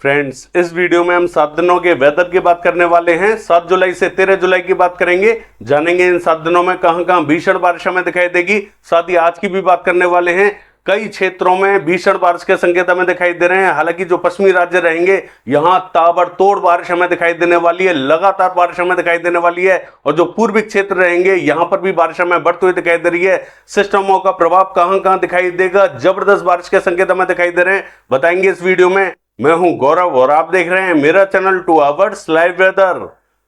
Friends, इस video में हम 7 दिनों के वेदर की बात करने वाले हैं। 7 जुलाई से 13 जुलाई की बात करेंगे। जानेंगे इन 7 दिनों में कहां-कहां भीषण बारिश हमें दिखाई देगी। साथ ही आज की भी बात करने वाले हैं। कई क्षेत्रों में भीषण बारिश के संकेत हमें दिखाई दे रहे हैं। हालांकि जो पश्चिमी राज्य रहेंगे, यहां ताबड़तोड़ बारिश हमें दिखाई देने वाली है, लगातार बारिश हमें दिखाई देने वाली है। और जो पूर्वी क्षेत्र रहेंगे, यहां पर भी बारिश हमें बढ़ती हुई दिखाई दे रही है। सिस्टमों का प्रभाव कहां-कहां दिखाई देगा, जबरदस्त बारिश के संकेत हमें दिखाई दे रहे हैं, बताएंगे इस वीडियो में। मैं हूं गौरव और आप देख रहे हैं मेरा चैनल 2 आवर्स लाइव वेदर।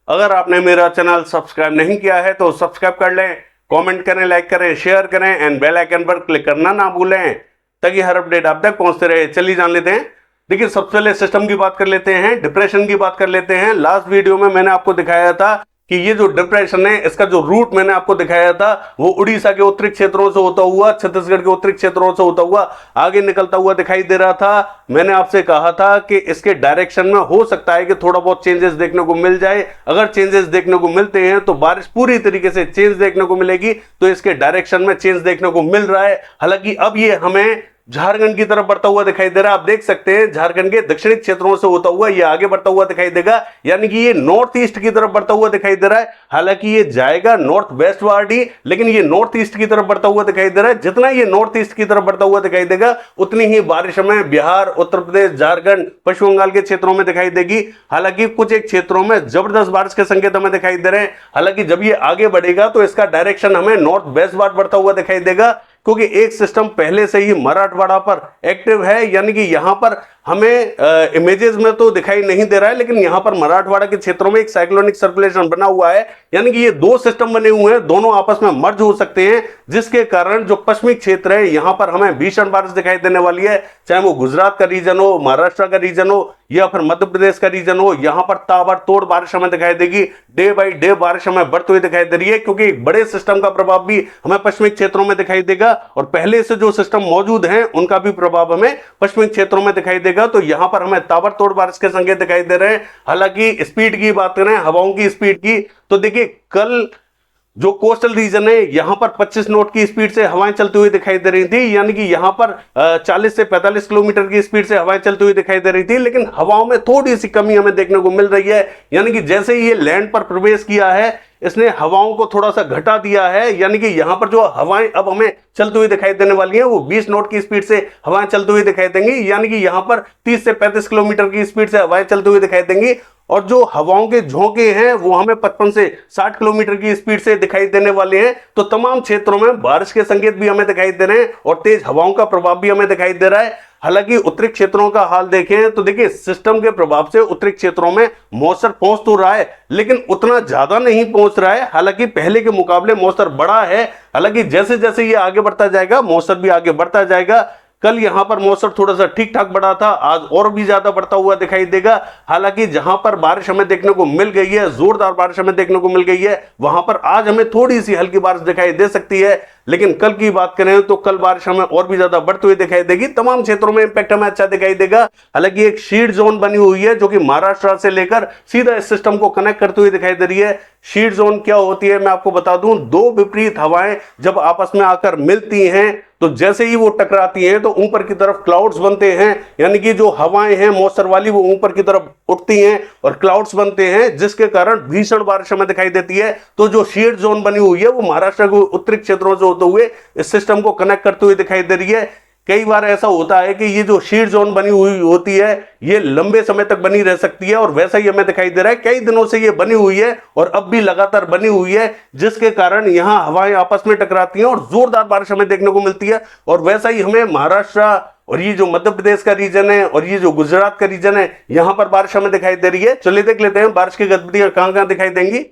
अगर आपने मेरा चैनल सब्सक्राइब नहीं किया है तो सब्सक्राइब कर लें, कमेंट करें, लाइक करें, शेयर करें एंड बेल आइकन पर क्लिक करना ना भूलें ताकि हर अपडेट आप तक पहुंचते रहे। चलिए जान लेते हैं। देखिए, सबसे पहले सिस्टम की बात कर लेते हैं, डिप्रेशन की बात कर लेते हैं। लास्ट वीडियो में मैंने आपको दिखाया था कि ये जो डिप्रेशन है, इसका जो रूट मैंने आपको दिखाया था वो उड़ीसा के उत्तरी क्षेत्रों से होता हुआ, छत्तीसगढ़ के उत्तरी क्षेत्रों से होता हुआ आगे निकलता हुआ दिखाई दे रहा था। मैंने आपसे कहा था कि इसके डायरेक्शन में हो सकता है कि थोड़ा बहुत चेंजेस देखने को मिल जाए। अगर चेंजेस देखने को मिलते हैं तो बारिश पूरी तरीके से चेंज देखने को मिलेगी। तो इसके डायरेक्शन में चेंज देखने को मिल रहा है। हालांकि अब ये हमें झारखंड की तरफ बढ़ता हुआ दिखाई दे रहा है। आप देख सकते हैं झारखंड के दक्षिणी क्षेत्रों से होता हुआ ये आगे बढ़ता हुआ दिखाई देगा, यानी कि ये नॉर्थ ईस्ट की तरफ बढ़ता हुआ दिखाई दे रहा है। हालांकि ये जाएगा नॉर्थ वेस्ट वार्ड ही, लेकिन ये नॉर्थ ईस्ट की तरफ बढ़ता हुआ दिखाई दे रहा है। जितना ये नॉर्थ ईस्ट की तरफ बढ़ता हुआ दिखाई देगा, उतनी ही बारिश हमें बिहार, उत्तर प्रदेश, झारखंड, पश्चिम बंगाल के क्षेत्रों में दिखाई देगी। हालांकि कुछ एक क्षेत्रों में जबरदस्त बारिश के संकेत हमें दिखाई दे रहे हैं। हालांकि जब ये आगे बढ़ेगा तो इसका डायरेक्शन हमें नॉर्थ वेस्ट वार्ड बढ़ता हुआ दिखाई देगा, क्योंकि एक सिस्टम पहले से ही मराठवाड़ा पर एक्टिव है। यानी कि यहां पर हमें इमेजेस में तो दिखाई नहीं दे रहा है, लेकिन यहां पर मराठवाड़ा के क्षेत्रों में एक साइक्लोनिक सर्कुलेशन बना हुआ है। यानी कि ये दो सिस्टम बने हुए हैं, दोनों आपस में मर्ज हो सकते हैं, जिसके कारण जो पश्चिमी क्षेत्र है यहां पर हमें भीषण बारिश दिखाई देने वाली है। चाहे वो गुजरात का रीजन हो, महाराष्ट्र का रीजन हो या फिर मध्य प्रदेश का रीजन हो, यहां पर ताबड़तोड़ बारिश हमें दिखाई देगी। डे बाई डे बारिश हमें बढ़ती हुई दिखाई दे रही है, क्योंकि एक बड़े सिस्टम का प्रभाव भी हमें पश्चिमी क्षेत्रों में दिखाई देगा और पहले से जो सिस्टम मौजूद हैं उनका भी प्रभाव हमें पश्चिमी क्षेत्रों में दिखाई देगा। तो यहां पर हमें ताबड़तोड़ बारिश के संकेत दिखाई दे रहे हैं। हालांकि स्पीड की बात करें, हवाओं की स्पीड की, तो देखिए कल जो कोस्टल रीजन है यहां पर 25 नॉट की स्पीड से हवाएं चलती हुई दिखाई दे रही थी। यानी कि यहां पर 40 से 45 किलोमीटर की स्पीड से हवाएं चलती हुई दिखाई दे रही थी, लेकिन हवाओं में थोड़ी सी कमी हमें देखने को मिल रही है। यानी कि जैसे ही ये लैंड पर प्रवेश किया है, इसने हवाओं को थोड़ा सा घटा दिया है। यानी कि यहां पर जो हवाएं अब हमें चलती हुई दिखाई देने वाली हैं वो 20 नॉट की स्पीड से हवाएं चलती हुई दिखाई देंगी। यानी कि यहां पर 30 से 35 किलोमीटर की स्पीड से हवाएं चलती हुई दिखाई देंगी। और जो हवाओं के झोंके हैं वो हमें 55 से 60 किलोमीटर की स्पीड से दिखाई देने वाले हैं। तो तमाम क्षेत्रों में बारिश के संकेत भी हमें दिखाई दे रहे हैं और तेज हवाओं का प्रभाव भी हमें दिखाई दे रहा है। हालांकि उत्तरी क्षेत्रों का हाल देखें तो देखिए सिस्टम के प्रभाव से उत्तरी क्षेत्रों में मॉइस्चर पहुंच तो रहा है, लेकिन उतना ज्यादा नहीं पहुंच रहा है। हालांकि पहले के मुकाबले मॉइस्चर बढ़ा है। हालांकि जैसे जैसे ये आगे बढ़ता जाएगा मॉइस्चर भी आगे बढ़ता जाएगा। कल यहां पर मॉइस्चर थोड़ा सा ठीक ठाक बढ़ा था, आज और भी ज्यादा बढ़ता हुआ दिखाई देगा। हालांकि जहां पर बारिश हमें देखने को मिल गई है, जोरदार बारिश हमें देखने को मिल गई है, वहां पर आज हमें थोड़ी सी हल्की बारिश दिखाई दे सकती है। लेकिन कल की बात करें तो कल बारिश हमें और भी ज्यादा बढ़ती हुई दिखाई देगी। तमाम क्षेत्रों में इंपैक्ट हमें अच्छा दिखाई देगा। हालांकि एक शीट जोन बनी हुई है जो कि महाराष्ट्र से लेकर सीधा इस सिस्टम को कनेक्ट करती हुई दिखाई दे रही है। शीट जोन क्या होती है मैं आपको बता दूं, दो विपरीत हवाएं जब आपस में आकर मिलती हैं तो जैसे ही वो टकराती हैं तो ऊपर की तरफ क्लाउड्स बनते हैं। यानी कि जो हवाएं हैं मॉइस्चर वाली वो ऊपर की तरफ उठती हैं और क्लाउड्स बनते हैं, जिसके कारण भीषण बारिश हमें दिखाई देती है। तो जो शीट जोन बनी हुई है वो महाराष्ट्र के उत्तरी क्षेत्रों से होते हुए इस सिस्टम को कनेक्ट करते हुए दिखाई दे रही है। कई बार ऐसा होता है कि ये जो शीट जोन बनी हुई होती है ये लंबे समय तक बनी रह सकती है, और वैसा ही हमें दिखाई दे रहा है। कई दिनों से ये बनी हुई है और अब भी लगातार बनी हुई है, जिसके कारण यहां हवाएं आपस में टकराती हैं और जोरदार बारिश हमें देखने को मिलती है। और वैसा ही हमें महाराष्ट्र और ये जो मध्य प्रदेश का रीजन है और ये जो गुजरात का रीजन है, यहां पर बारिश हमें दिखाई दे रही है। चलिए देख लेते हैं बारिश की गतिविधियां कहां कहां दिखाई देंगी।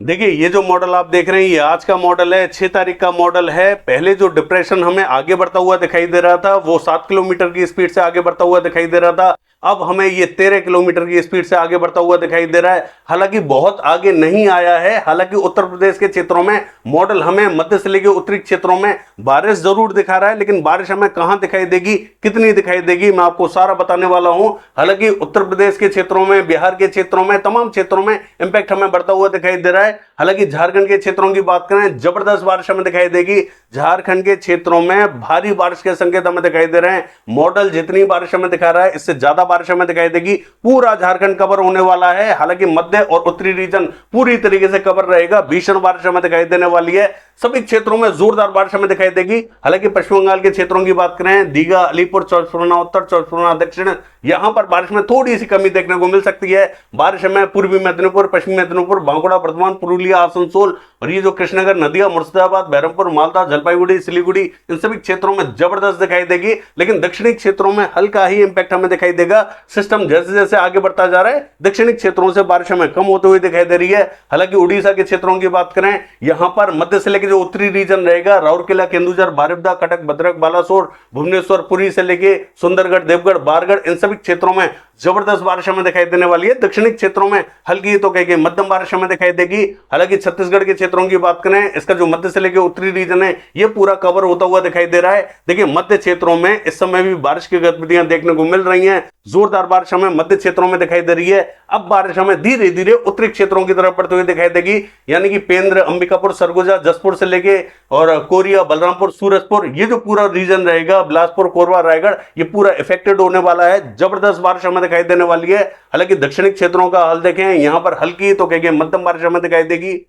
देखिए, ये जो मॉडल आप देख रहे हैं ये आज का मॉडल है, 6 तारीख का मॉडल है। पहले जो डिप्रेशन हमें आगे बढ़ता हुआ दिखाई दे रहा था वो 7 किलोमीटर की स्पीड से आगे बढ़ता हुआ दिखाई दे रहा था। अब हमें ये 13 किलोमीटर की स्पीड से आगे बढ़ता हुआ दिखाई दे रहा है। हालांकि बहुत आगे नहीं आया है। हालांकि उत्तर प्रदेश के क्षेत्रों में मॉडल हमें मध्य से लेकर उत्तरी क्षेत्रों में बारिश जरूर दिखा रहा है, लेकिन बारिश हमें कहां दिखाई देगी, कितनी दिखाई देगी, मैं आपको सारा बताने वाला हूं। हालांकि उत्तर प्रदेश के क्षेत्रों में, बिहार के क्षेत्रों में, तमाम क्षेत्रों में इंपैक्ट हमें बढ़ता हुआ दिखाई दे रहा है। है। हालांकि झारखंड के क्षेत्रों की बात करें, जबरदस्त बारिश हमें दिखाई देगी। झारखंड के क्षेत्रों में भारी बारिश के संकेत हमें दिखाई दे रहे हैं। मॉडल जितनी बारिश हमें दिखा रहा है, इससे ज्यादा बारिश हमें दिखाई देगी। पूरा झारखंड कवर होने वाला है। हालांकि मध्य और उत्तरी रीजन पूरी तरीके से कवर रहेगा। भीषण बारिश हमें दिखाई देने वाली है। सभी क्षेत्रों में जोरदार बारिश हमें दिखाई देगी। हालांकि पश्चिम बंगाल के क्षेत्रों की बात करें, दीघा, अलीपुर, चौबीस परगना उत्तर, चौबीस परगना दक्षिण, यहां पर बारिश में थोड़ी सी कमी देखने को मिल सकती है। बारिश में पूर्वी मेदिनीपुर, पश्चिमी मेदिनीपुर, बांकुड़ा, बर्धमान, पुरुलिया, आसनसोल और ये जो कृष्णनगर, नदिया, मुर्शिदाबाद, बहरमपुर, मालदा, जलपाईगुड़ी, सिलीगुड़ी, इन सभी क्षेत्रों में जबरदस्त दिखाई देगी। लेकिन दक्षिणी क्षेत्रों में हल्का ही इंपैक्ट हमें दिखाई देगा। सिस्टम जैसे जैसे आगे बढ़ता जा रहा है, दक्षिणी क्षेत्रों से बारिश हमें कम होते हुए दिखाई दे रही है। हालांकि उड़ीसा के क्षेत्रों की बात करें, यहां पर मध्य से लेकर जो उत्तरी रीजन रहेगा, राउरकेला, केंदुझर, बारिपदा, कटक, भद्रक, बालासोर, भुवनेश्वर, पुरी से लेके सुंदरगढ़, देवगढ़, बारगढ़, इन सभी क्षेत्रों में जबरदस्त बारिश हमें दिखाई देने वाली है। दक्षिणी क्षेत्रों में हल्की तो कहेंगे मध्यम बारिश हमें दिखाई देगी। हालांकि छत्तीसगढ़ के क्षेत्रों की बात करें, इसका जो मध्य से लेकर उत्तरी रीजन है, ये पूरा कवर होता हुआ दिखाई दे रहा है। देखिए, मध्य क्षेत्रों में इस समय भी बारिश की गतिविधियां देखने को मिल रही हैं। जोरदार बारिश हमें मध्य क्षेत्रों में दिखाई दे रही है। अब बारिश हमें धीरे धीरे उत्तरी क्षेत्रों की तरफ बढ़ते हुए दिखाई देगी। यानी कि पेंद्र, अंबिकापुर, सरगुजा, जसपुर से लेके और कोरिया, बलरामपुर, सूरजपुर, ये जो पूरा रीजन रहेगा, बिलासपुर, कोरबा, रायगढ़, ये पूरा इफेक्टेड होने वाला है। जबरदस्त बारिश हमें दिखाई देने वाली है। हालांकि दक्षिणी क्षेत्रों का हाल देखें, यहां पर हल्की तो कहेंगे मध्यम बारिश हमें दिखाई देगी।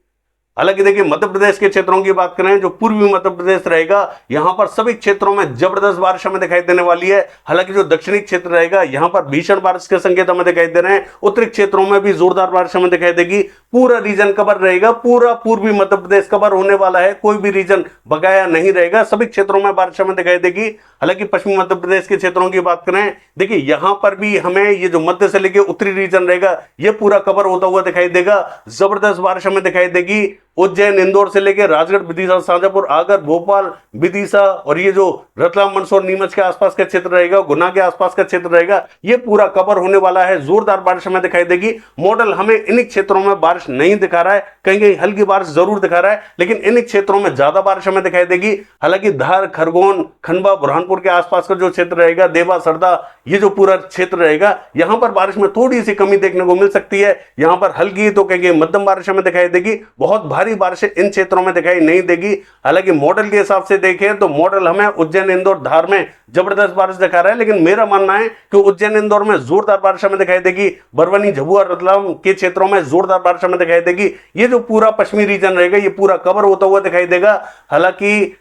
हालांकि देखिए, मध्य प्रदेश के क्षेत्रों की बात करें, जो पूर्वी मध्य प्रदेश रहेगा, यहां पर सभी क्षेत्रों में जबरदस्त बारिश हमें दिखाई देने वाली है। हालांकि जो दक्षिणी क्षेत्र रहेगा, यहां पर भीषण बारिश के संकेत हमें दिखाई दे रहे हैं। उत्तरी क्षेत्रों में भी जोरदार बारिश हमें दिखाई देगी। पूरा रीजन कवर रहेगा, पूरा पूर्वी मध्य प्रदेश कवर होने वाला है। कोई भी रीजन बकाया नहीं रहेगा। सभी क्षेत्रों में बारिश हमें दिखाई देगी। हालांकि पश्चिमी मध्य प्रदेश के क्षेत्रों की बात करें, देखिए यहां पर भी हमें ये जो मध्य से लेकर उत्तरी रीजन रहेगा, ये पूरा कवर होता हुआ दिखाई देगा। जबरदस्त बारिश हमें दिखाई देगी। उज्जैन, इंदौर से लेकर राजगढ़, विदिशा, शाजापुर, आगर, भोपाल, विदिशा और ये जो रतलाम, मंदसौर, नीमच के आसपास का क्षेत्र रहेगा, गुना के आसपास का क्षेत्र रहेगा, ये पूरा कवर होने वाला है। जोरदार बारिश हमें दिखाई देगी। मॉडल हमें इन क्षेत्रों में बारिश नहीं दिखा रहा है, कहीं कहीं हल्की बारिश जरूर दिखा रहा है, लेकिन इन क्षेत्रों में ज्यादा बारिश हमें दिखाई देगी। हालांकि धार, खरगोन, खंडवा, बुरहानपुर के आसपास का जो क्षेत्र रहेगा, देवा, सरदा, ये जो पूरा क्षेत्र रहेगा, यहां पर बारिश में थोड़ी सी कमी देखने को मिल सकती है। यहां पर हल्की तो कहेंगे मध्यम बारिश हमें दिखाई देगी। बहुत भारी बारिश इन क्षेत्रों में दिखाई नहीं देगी। हालांकि मॉडल के हिसाब से देखें तो मॉडल हमें उज्जैन, इंदौर, धार में जबरदस्त बारिश दिखा रहा है, लेकिन मेरा मानना है कि उज्जैन, इंदौर में जोरदार बारिश हमें दिखाई देगी। बरवनी, झबुआ, रतलाम के क्षेत्रों में जोरदार बारिश हमें दिखाई देगी। ये जो पूरा पश्चिमी रीजन रहेगा, ये पूरा कवर होता हुआ दिखाई देगा। हालांकि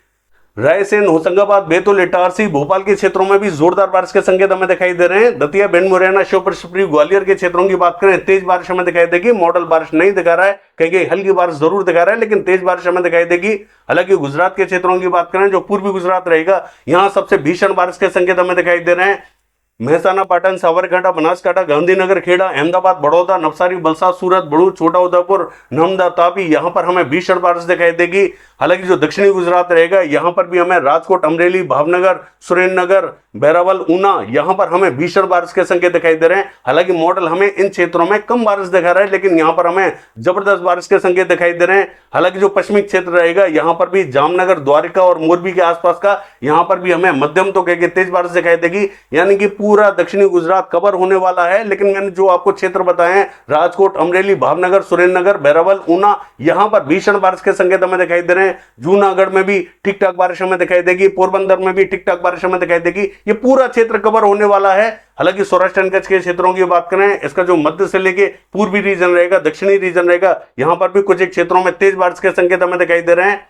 रायसेन, होशंगाबाद, बैतूल, इटारसी, भोपाल के क्षेत्रों में भी जोरदार बारिश के संकेत हमें दिखाई दे रहे हैं। दतिया, भिंड, मुरैना, श्योपुर, शिवपुरी, ग्वालियर के क्षेत्रों की बात करें, तेज बारिश हमें दिखाई देगी। मॉडल बारिश नहीं दिखा रहा है, कहीं हल्की बारिश जरूर दिखा रहा है, लेकिन तेज बारिश हमें दिखाई देगी। हालांकि गुजरात के क्षेत्रों की बात करें, जो पूर्वी गुजरात रहेगा, यहां सबसे भीषण बारिश के संकेत हमें दिखाई दे रहे हैं। મહેસાણા, પાટણ, સાબરકાંઠા, બનાસકાંઠા, ગાંધીનगर, खेड़ा, अहमदाबाद, बड़ौदा, नवसारी, वलसाड, सूरत, भरूच, छोटा उदेपुर, नर्मदा, तापी, यहां पर हमें भीषण बारिश दिखाई देगी। हालांकि जो दक्षिणी गुजरात रहेगा, यहां पर भी हमें राजकोट, अमरेली, भावनगर, सुरेंद्रनगर, बैरावल, ऊना, यहां पर हमें भीषण बारिश के संकेत दिखाई दे रहे हैं। हालांकि मॉडल हमें इन क्षेत्रों में कम बारिश दिखा रहा है, लेकिन यहां पर हमें जबरदस्त बारिश के संकेत दिखाई दे रहे हैं। हालांकि जो पश्चिमी क्षेत्र रहेगा, यहां पर भी जामनगर, द्वारिका और मोरबी के आसपास का, यहां पर भी हमें मध्यम तो कहेंगे तेज बारिश दिखाई देगी। यानी कि पूरा दक्षिणी गुजरात कवर होने वाला है। लेकिन मैंने जो आपको क्षेत्र बताए हैं, राजकोट, अमरेली, भावनगर, सुरेंद्रनगर, बैरावल, ऊना, यहां पर भीषण बारिश के संकेत हमें दिखाई दे रहे हैं। जूनागढ़ में भी ठीक ठाक बारिश हमें दिखाई देगी। पोरबंदर में भी ठीक ठाक बारिश हमें दिखाई देगी। ये पूरा क्षेत्र कवर होने वाला है। हालांकि सौराष्ट्र एंड कच्छ के क्षेत्रों की बात करें, इसका जो मध्य से लेके पूर्वी रीजन रहेगा, दक्षिणी रीजन रहेगा, यहां पर भी कुछ एक क्षेत्रों में तेज बारिश के संकेत हमें दिखाई दे रहे हैं।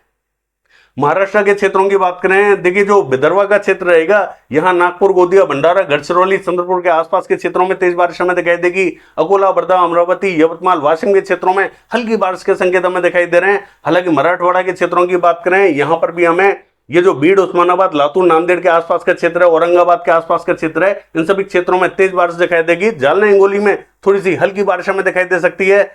महाराष्ट्र के क्षेत्रों की बात करें, देखिए जो विदर्भ का क्षेत्र रहेगा, यहां नागपुर, गोंदिया, भंडारा, गढ़चिरौली, चंद्रपुर के आसपास के क्षेत्रों में तेज बारिश हमें दिखाई देगी। अकोला, वर्धा, अमरावती, यवतमाल, वाशिम के क्षेत्रों में हल्की बारिश के संकेत हमें दिखाई दे रहे हैं। हालांकि मराठवाड़ा के क्षेत्रों की बात करें, यहां पर भी हमें ये जो बीड, उस्मानाबाद, लातूर, नांदेड़ के आसपास का क्षेत्र है, औरंगाबाद के आसपास का क्षेत्र है, इन सभी क्षेत्रों में तेज बारिश दिखाई देगी। जालना, हिंगोली में थोड़ी सी हल्की बारिश हमें दिखाई दे सकती है।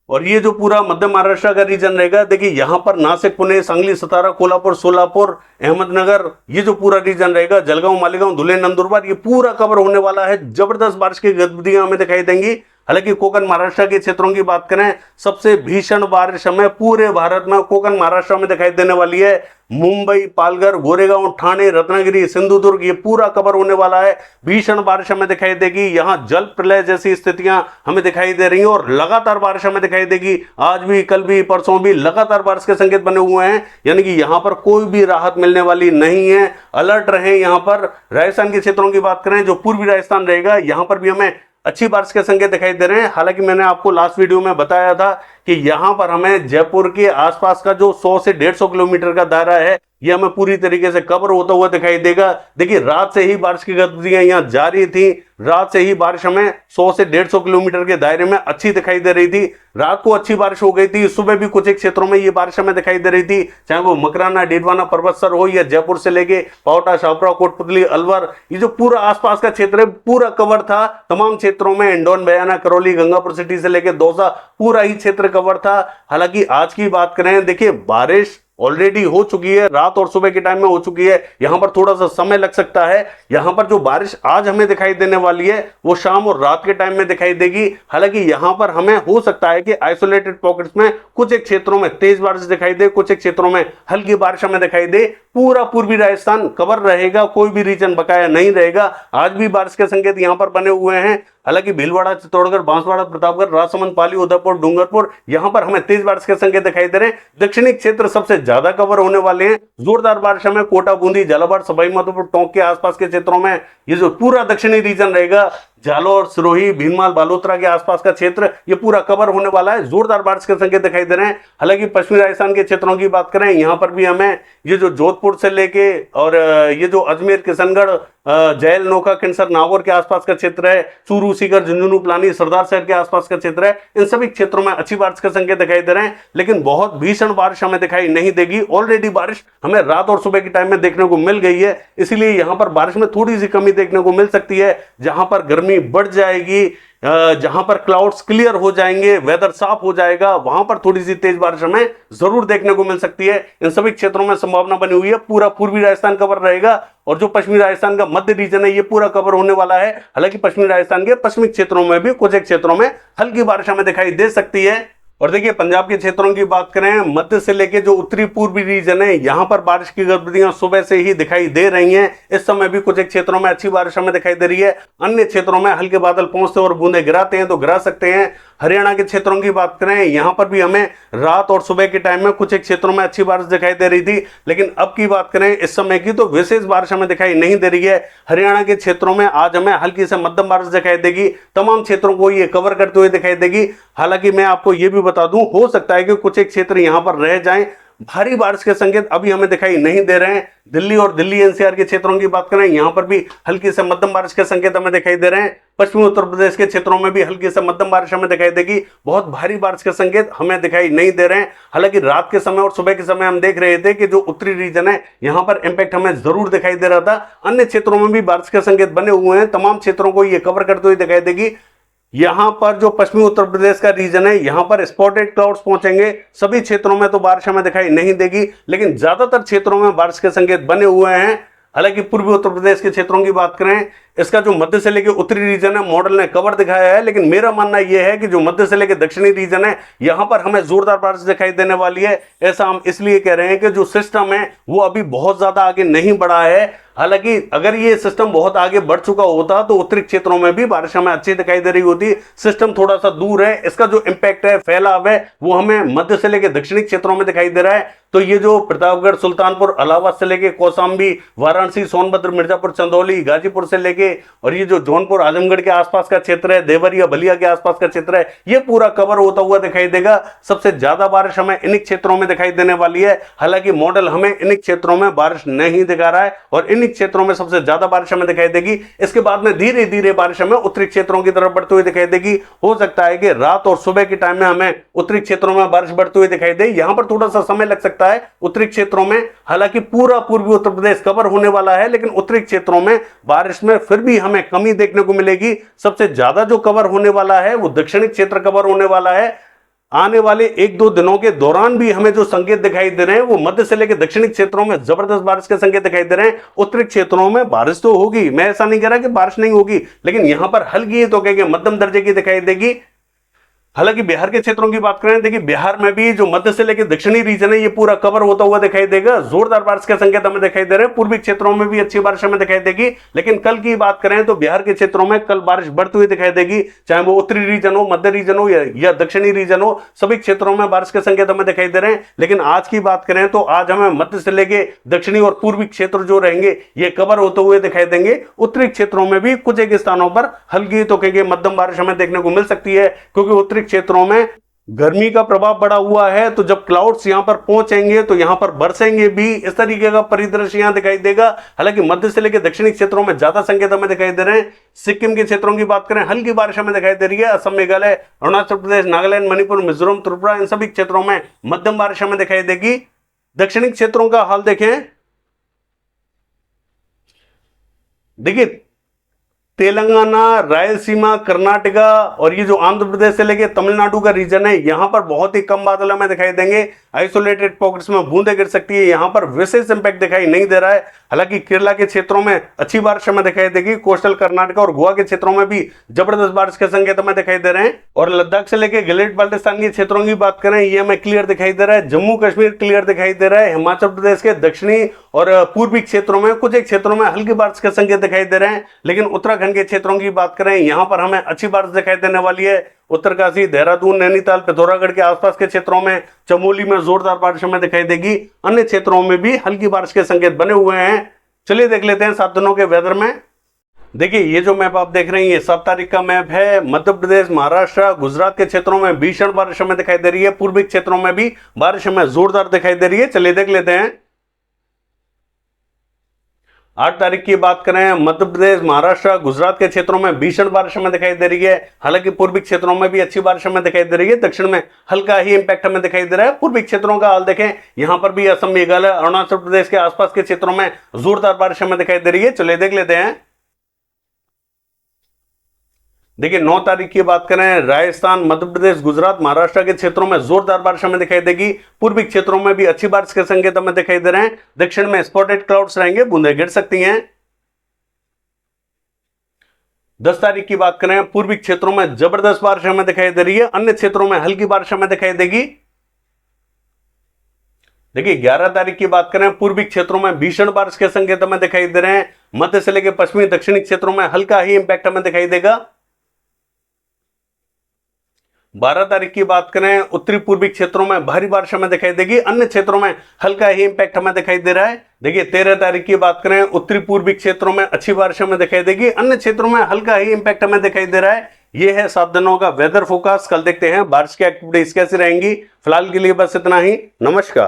और ये जो पूरा मध्य महाराष्ट्र का रीजन रहेगा, देखिए यहां पर नासिक, पुणे, सांगली, सतारा, कोल्हापुर, सोलापुर, अहमदनगर, ये जो पूरा रीजन रहेगा, जलगांव, मालेगांव, धुले, नंदुरबार, ये पूरा कवर होने वाला है। जबरदस्त बारिश की गतिविधियां हमें दिखाई देंगी। हालांकि कोकण महाराष्ट्र के क्षेत्रों की बात करें, सबसे भीषण बारिश हमें पूरे भारत में कोकण महाराष्ट्र में दिखाई देने वाली है। मुंबई, पालघर, गोरेगांव, ठाणे, रत्नागिरी, सिंधुदुर्ग, ये पूरा कवर होने वाला है। भीषण बारिश हमें दिखाई देगी, यहां जल प्रलय जैसी स्थितियां हमें दिखाई दे रही हैं और लगातार बारिश हमें दिखाई देगी। आज भी, कल भी, परसों भी लगातार बारिश के संकेत बने हुए हैं, यानी कि यहां पर कोई भी राहत मिलने वाली नहीं है। अलर्ट रहे। यहां पर राजस्थान के क्षेत्रों की बात करें, जो पूर्वी राजस्थान रहेगा, यहां पर भी हमें अच्छी बारिश के संकेत दिखाई दे रहे हैं। हालांकि मैंने आपको लास्ट वीडियो में बताया था कि यहां पर हमें जयपुर के आसपास का जो 100 से 150 किलोमीटर का दायरा है, ये हमें पूरी तरीके से कवर होता हुआ दिखाई देगा। देखिए, रात से ही बारिश की गतिविधियां यहां जारी थी। रात से ही बारिश हमें 100 से 150 किलोमीटर के दायरे में अच्छी दिखाई दे रही थी। रात को अच्छी बारिश हो गई थी। सुबह भी कुछ एक क्षेत्रों में ये बारिश हमें दिखाई दे रही थी, चाहे वो मकराना, डीडवाना, पर्वतसर हो या जयपुर से लेके पावटा, शाहपुरा, कोटपुतली, अलवर, ये जो पूरा आसपास का क्षेत्र है पूरा कवर था। तमाम क्षेत्रों में इंडोन, बयाना, करौली, गंगापुर सिटी से लेके दौसा, पूरा ही क्षेत्र कवर था। हालांकि आज की बात करें, देखिए बारिश ऑलरेडी हो चुकी है, रात और सुबह के टाइम में हो चुकी है। यहां पर थोड़ा सा समय लग सकता है। यहां पर जो बारिश आज हमें दिखाई देने वाली है वो शाम और रात के टाइम में दिखाई देगी। हालांकि यहां पर हमें हो सकता है कि आइसोलेटेड पॉकेट्स में कुछ एक क्षेत्रों में तेज बारिश दिखाई दे, कुछ एक क्षेत्रों में हल्की बारिश हमें दिखाई दे। पूरा पूर्वी राजस्थान कवर रहेगा, कोई भी रीजन बकाया नहीं रहेगा। आज भी बारिश के संकेत यहां पर बने हुए हैं। हालांकि भीलवाड़ा, चित्तौड़गढ़, बांसवाड़ा, प्रतापगढ़, राजसमंद, पाली, उदयपुर, डूंगरपुर, यहां पर हमें तेज बारिश के संकेत दिखाई दे रहे हैं। दक्षिणी क्षेत्र सबसे ज्यादा कवर होने वाले हैं। जोरदार बारिश हमें कोटा, बूंदी, झालावाड़, सवाई माधोपुर, टोंक के आसपास के क्षेत्रों में, ये जो पूरा दक्षिणी रीजन रहेगा, जालौर, सिरोही, भीनमाल, बालोतरा के आसपास का क्षेत्र, ये पूरा कवर होने वाला है। जोरदार बारिश के संकेत दिखाई दे रहे हैं। हालांकि पश्चिमी राजस्थान के क्षेत्रों की बात करें, यहां पर भी हमें ये जो जोधपुर से लेके और ये जो अजमेर, किशनगढ़, जैल, नोखा, किनसर, नागौर के आसपास का क्षेत्र है, चूरू, सीकर, झुंझुनू, प्लानी, सरदार शहर के आसपास का क्षेत्र है, इन सभी क्षेत्रों में अच्छी बारिश के संकेत दिखाई दे रहे हैं। लेकिन बहुत भीषण बारिश हमें दिखाई नहीं देगी। ऑलरेडी बारिश हमें रात और सुबह के टाइम में देखने को मिल गई है, इसलिए यहां पर बारिश में थोड़ी सी कमी देखने को मिल सकती है। जहां पर गर्मी बढ़ जाएगी, जहां पर क्लाउड्स क्लियर हो जाएंगे, वेदर साफ हो जाएगा, वहां पर थोड़ी सी तेज बारिश हमें जरूर देखने को मिल सकती है। इन सभी क्षेत्रों में संभावना बनी हुई है। पूरा पूर्वी राजस्थान कवर रहेगा और जो पश्चिमी राजस्थान का मध्य रीजन है, ये पूरा कवर होने वाला है। हालांकि पश्चिमी राजस्थान के पश्चिमी क्षेत्रों में भी कुछ एक क्षेत्रों में हल्की बारिश हमें दिखाई दे सकती है। और देखिए, पंजाब के क्षेत्रों की बात करें, मध्य से लेके जो उत्तरी पूर्वी रीजन है, यहां पर बारिश की गतिविधियां सुबह से ही दिखाई दे रही हैं। इस समय भी कुछ एक क्षेत्रों में अच्छी बारिश हमें दिखाई दे रही है। अन्य क्षेत्रों में हल्के बादल पहुंचते और बूंदे गिराते हैं तो गिरा सकते हैं। हरियाणा के क्षेत्रों की बात करें, यहां पर भी हमें रात और सुबह के टाइम में कुछ एक क्षेत्रों में अच्छी बारिश दिखाई दे रही थी। लेकिन अब की बात करें इस समय की, तो विशेष बारिश हमें दिखाई नहीं दे रही है। हरियाणा के क्षेत्रों में आज हमें हल्की से मध्यम बारिश दिखाई देगी। तमाम क्षेत्रों को ये कवर करते हुए दिखाई देगी। हालांकि मैं आपको ये भी बता दूं, हो सकता है कि कुछ एक क्षेत्र यहां पर रह जाएं। भारी बारिश के संकेत अभी हमें दिखाई नहीं दे रहे हैं। दिल्ली और दिल्ली एनसीआर के क्षेत्रों की बात करें, यहां पर भी हल्की से मध्यम बारिश के संकेत हमें दिखाई दे रहे हैं। पश्चिमी उत्तर प्रदेश के क्षेत्रों में भी हल्की से मध्यम बारिश हमें दिखाई देगी। बहुत भारी बारिश के संकेत हमें दिखाई नहीं दे रहे हैं। हालांकि रात के समय और सुबह के समय हम देख रहे थे कि जो उत्तरी रीजन है, यहां पर इंपैक्ट हमें जरूर दिखाई दे रहा था। अन्य क्षेत्रों में भी बारिश के संकेत बने हुए हैं। तमाम क्षेत्रों को ये कवर करते हुए दिखाई देगी। यहां पर जो पश्चिमी उत्तर प्रदेश का रीजन है, यहां पर स्पॉटेड क्लाउड्स पहुंचेंगे। सभी क्षेत्रों में तो बारिश हमें दिखाई नहीं देगी, लेकिन ज्यादातर क्षेत्रों में बारिश के संकेत बने हुए हैं। हालांकि पूर्वी उत्तर प्रदेश के क्षेत्रों की बात करें, इसका जो मध्य से लेकर उत्तरी रीजन है, मॉडल ने कवर दिखाया है। लेकिन मेरा मानना यह है कि जो मध्य से लेकर दक्षिणी रीजन है, यहां पर हमें जोरदार बारिश दिखाई देने वाली है। ऐसा हम इसलिए कह रहे हैं कि जो सिस्टम है वो अभी बहुत ज्यादा आगे नहीं बढ़ा है। हालांकि अगर ये सिस्टम बहुत आगे बढ़ चुका होता तो उत्तरी क्षेत्रों में भी बारिश हमें अच्छी दिखाई दे रही होती। सिस्टम थोड़ा सा दूर है, इसका जो इंपैक्ट है, फैलाव है, वो हमें मध्य से लेकर दक्षिणी क्षेत्रों में दिखाई दे रहा है। तो ये जो प्रतापगढ़, सुल्तानपुर, इलाहाबाद से लेके कौशाम्बी, वाराणसी, सोनभद्र, मिर्जापुर, चंदौली, गाजीपुर से लेके और ये जो जौनपुर, आजमगढ़ के आसपास का क्षेत्र है, देवरिया, बलिया के आसपास का क्षेत्र है, ये पूरा कवर होता हुआ दिखाई देगा। सबसे ज्यादा बारिश हमें इन्हीं क्षेत्रों में दिखाई देने वाली है। हालांकि मॉडल हमें इन्हीं क्षेत्रों में बारिश नहीं दिखा रहा है और इन्हीं क्षेत्रों में सबसे ज्यादा बारिश हमें दिखाई देगी। इसके बाद में धीरे धीरे बारिश हमें उत्तरी क्षेत्रों की तरफ बढ़ते हुए दिखाई देगी। हो सकता है कि रात और सुबह के टाइम में हमें उत्तरी क्षेत्रों में बारिश बढ़ते हुए दिखाई दे। यहां पर थोड़ा सा समय लग सकता है उत्तरी क्षेत्रों में। हालांकि पूरा पूर्वी उत्तर प्रदेश कवर होने वाला है, लेकिन उत्तरी क्षेत्रों में बारिश में फिर भी हमें कमी देखने को मिलेगी। सबसे ज्यादा जो कवर होने वाला है वो दक्षिणी क्षेत्र कवर होने वाला है। आने वाले एक दो दिनों के दौरान भी हमें जो संकेत दिखाई दे रहे हैं वो मध्य से लेकर दक्षिणी क्षेत्रों में जबरदस्त बारिश के संकेत दिखाई दे रहे हैं। उत्तरी क्षेत्रों में बारिश तो होगी, मैं ऐसा नहीं कह रहा कि बारिश नहीं होगी, लेकिन यहां पर हल्की तो कहेंगे मध्यम दर्जे की दिखाई देगी। हालांकि बिहार के क्षेत्रों की बात करें, देखिए बिहार में भी जो मध्य से लेकर दक्षिणी रीजन है ये पूरा कवर होता हुआ दिखाई देगा। जोरदार बारिश के संकेत हमें दिखाई दे रहे हैं। पूर्वी क्षेत्रों में भी अच्छी बारिश हमें दिखाई देगी, लेकिन कल की बात करें तो बिहार के क्षेत्रों में कल बारिश बढ़ती हुई दिखाई देगी, चाहे वो उत्तरी रीजन हो, मध्य रीजन हो या दक्षिणी रीजन हो, सभी क्षेत्रों में बारिश के संकेत हमें दिखाई दे रहे हैं। लेकिन आज की बात करें तो आज हमें मध्य से लेकर दक्षिणी और पूर्वी क्षेत्र जो रहेंगे ये कवर होते हुए दिखाई देंगे। उत्तरी क्षेत्रों में भी कुछ एक स्थानों पर हल्की तो कहेंगे मध्यम बारिश हमें देखने को मिल सकती है, क्योंकि उत्तरी क्षेत्रों में गर्मी का प्रभाव बढ़ा हुआ है। तो जब क्लाउड्स यहां पर पहुंचेंगे तो यहां पर बरसेंगे भी, इस तरीके का परिदृश्य यहां दिखाई देगा। हालांकि मध्य से लेकर दक्षिणी क्षेत्रों में ज्यादा संकेत हमें दिखाई दे रहे हैं। सिक्किम के क्षेत्रों की बात करें हल्की बारिश हमें दिखाई दे रही है। असम, मेघालय, अरुणाचल प्रदेश, नागालैंड, मणिपुर, मिजोरम, त्रिपुरा, इन सभी क्षेत्रों में मध्यम बारिश हमें दिखाई देगी। दक्षिणी क्षेत्रों का हाल देखें, देखिए तेलंगाना, रायलसीमा, कर्नाटका और ये जो आंध्र प्रदेश से लेके तमिलनाडु का रीजन है यहां पर बहुत ही कम बादल हमें दिखाई देंगे। आइसोलेटेड पॉकेट्स में बूंदें गिर सकती है, यहां पर विशेष इंपैक्ट दिखाई नहीं दे रहा है। हालांकि केरला के क्षेत्रों में अच्छी बारिश हमें दिखाई देगी। कोस्टल कर्नाटका और गोवा के क्षेत्रों में भी जबरदस्त बारिश के संकेत हमें दिखाई दे रहे हैं। और लद्दाख से लेकर गिलेट बाल्टिस्तान के क्षेत्रों की बात करें ये हमें क्लियर दिखाई दे रहा है। जम्मू कश्मीर क्लियर दिखाई दे रहा है। हिमाचल प्रदेश के दक्षिणी और पूर्वी क्षेत्रों में कुछ एक क्षेत्रों में हल्की बारिश के संकेत दिखाई दे रहे हैं। लेकिन उत्तराखंड के क्षेत्रों की बात करें यहां पर हमें अच्छी बारिश दिखाई देने वाली है। उत्तरकाशी, देहरादून, नैनीताल, पिथौरागढ़ के आसपास के क्षेत्रों में, चमोली में जोरदार बारिश हमें दिखाई देगी। अन्य क्षेत्रों में भी हल्की बारिश के संकेत बने हुए हैं। चलिए देख लेते हैं 7 दिनों के वेदर में। देखिए ये जो मैप आप देख रहे हैं ये 7 तारीख का मैप है। मध्य प्रदेश, महाराष्ट्र, गुजरात के क्षेत्रों में भीषण बारिश हमें दिखाई दे रही है। पूर्वी क्षेत्रों में भी बारिश हमें जोरदार दिखाई दे रही है। चलिए देख लेते हैं। 8 तारीख की बात करें, मध्य प्रदेश, महाराष्ट्र, गुजरात के क्षेत्रों में भीषण बारिश हमें दिखाई दे रही है। हालांकि पूर्वी क्षेत्रों में भी अच्छी बारिश हमें दिखाई दे रही है। दक्षिण में हल्का ही इंपैक्ट हमें दिखाई दे रहा है। पूर्वी क्षेत्रों का हाल देखें, यहां पर भी असम, मेघालय, अरुणाचल प्रदेश के आसपास के क्षेत्रों में जोरदार बारिश हमें दिखाई दे रही है। चलिए देख लेते हैं। देखिए 9 तारीख की बात करें, राजस्थान, मध्य प्रदेश, गुजरात, महाराष्ट्र के क्षेत्रों में जोरदार बारिश हमें दिखाई देगी। पूर्वी क्षेत्रों में भी अच्छी बारिश के संकेत हमें दिखाई दे रहे हैं। दक्षिण में स्पॉटेड क्लाउड्स रहेंगे, बूंदें गिर सकती हैं। 10 तारीख की बात करें, पूर्वी क्षेत्रों में जबरदस्त बारिश हमें दिखाई दे रही है। अन्य क्षेत्रों में हल्की बारिश हमें दिखाई देगी। देखिए 11 तारीख की बात करें, पूर्वी क्षेत्रों में भीषण बारिश के संकेत हमें दिखाई दे रहे हैं। मध्य से लेकर पश्चिमी दक्षिणी क्षेत्रों में हल्का ही इंपैक्ट हमें दिखाई देगा। 12 तारीख की बात करें, उत्तरी पूर्वी क्षेत्रों में भारी बारिश हमें दिखाई देगी। अन्य क्षेत्रों में हल्का ही इंपैक्ट हमें दिखाई दे रहा है। देखिए 13 तारीख की बात करें, उत्तरी पूर्वी क्षेत्रों में अच्छी बारिश हमें दिखाई देगी। अन्य क्षेत्रों में हल्का ही इंपैक्ट हमें दिखाई दे रहा है। यह है 7 दिनों का वेदर फोरकास्ट। कल देखते हैं बारिश की एक्टिविटीज कैसी रहेंगी। फिलहाल के लिए बस इतना ही। नमस्कार।